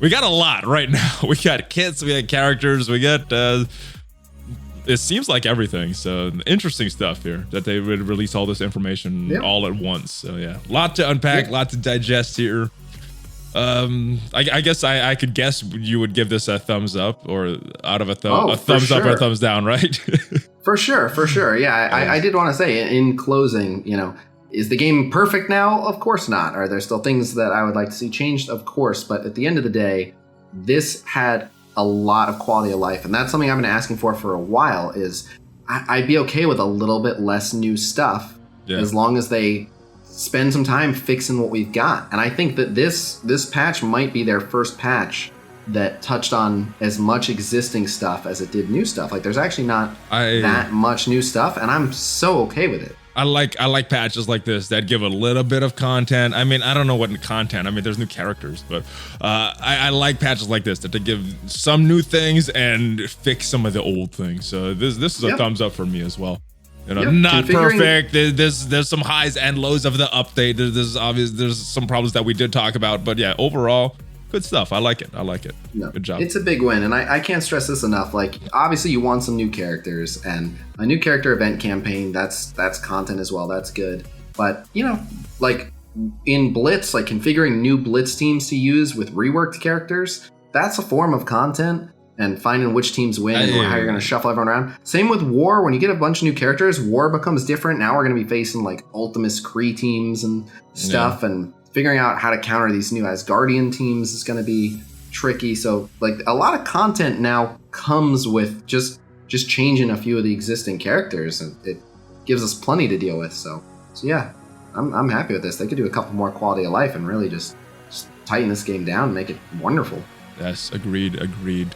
we got a lot right now. We got kits, we got characters, we got... it seems like everything. So interesting stuff here that they would release all this information all at once. So yeah, a lot to unpack, a lot to digest here. I guess I could guess you would give this a thumbs up or out of a thumbs up or a thumbs down, right? For sure. Yeah, I did want to say in closing, is the game perfect now? Of course not. Are there still things that I would like to see changed? Of course. But at the end of the day, this had a lot of quality of life, and that's something I've been asking for a while. Is I'd be okay with a little bit less new stuff as long as they spend some time fixing what we've got. And I think that this patch might be their first patch that touched on as much existing stuff as it did new stuff. Like there's actually not that much new stuff, and I'm so okay with it. I like patches like this that give a little bit of content. I mean, I don't know what content. I mean, there's new characters, but I like patches like this that they give some new things and fix some of the old things. So this is a thumbs up for me as well. You know, not perfect. There's some highs and lows of the update. There's some problems that we did talk about, but yeah, overall, good stuff. I like it. No, good job. It's a big win, and I can't stress this enough. Like, obviously, you want some new characters, and a new character event campaign. That's content as well. That's good. But you know, like in Blitz, like configuring new Blitz teams to use with reworked characters, that's a form of content. And finding which teams win and how you're going to shuffle everyone around. Same with War. When you get a bunch of new characters, War becomes different. Now we're going to be facing like Ultimus Kree Teams and stuff, and figuring out how to counter these new Asgardian teams is going to be tricky. So like a lot of content now comes with just changing a few of the existing characters, and it gives us plenty to deal with. So yeah, I'm happy with this. They could do a couple more quality of life and really just tighten this game down and make it wonderful. Yes, agreed.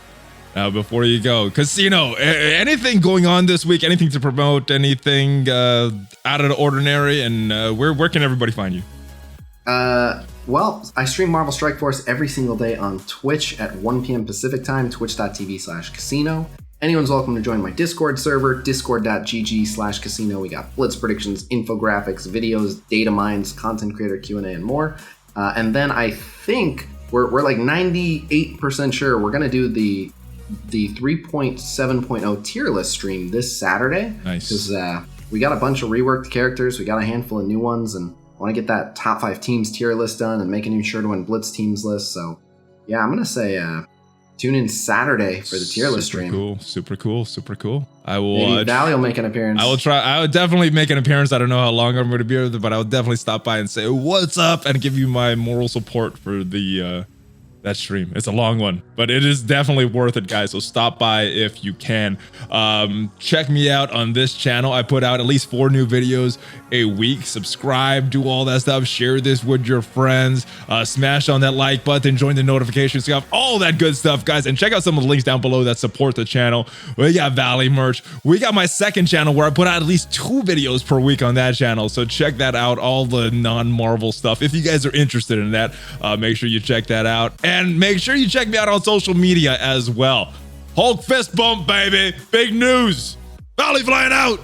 Now, before you go, Khasino, anything going on this week? Anything to promote? Anything out of the ordinary? And where can everybody find you? Well, I stream Marvel Strike Force every single day on Twitch at 1 p.m. Pacific time, twitch.tv/Khasino. Anyone's welcome to join my Discord server, discord.gg/Khasino. We got Blitz predictions, infographics, videos, Datamines, content creator Q&A, and more. And then I think we're like 98% sure we're going to do the 3.7.0 tier list stream this Saturday. Nice. Because we got a bunch of reworked characters, we got a handful of new ones, and I want to get that top 5 teams tier list done and make an sure to win Blitz teams list. So yeah, I'm gonna say tune in Saturday for the tier list stream. Super cool. I will. Maybe Valley will make an appearance. I will try. I would definitely make an appearance. I don't know how long I'm going to be with it, but I will definitely stop by and say what's up and give you my moral support for the that stream. It's a long one, but it is definitely worth it, guys. So stop by if you can. Check me out on this channel. I put out at least 4 new videos a week. Subscribe, do all that stuff. Share this with your friends. Smash on that like button. Join the notifications. You have all that good stuff, guys. And check out some of the links down below that support the channel. We got Valley merch. We got my second channel where I put out at least 2 videos per week on that channel. So check that out. All the non-Marvel stuff. If you guys are interested in that, make sure you check that out. And make sure you check me out on social media as well. Hulk fist bump, baby. Big news. ValleyFlyin out.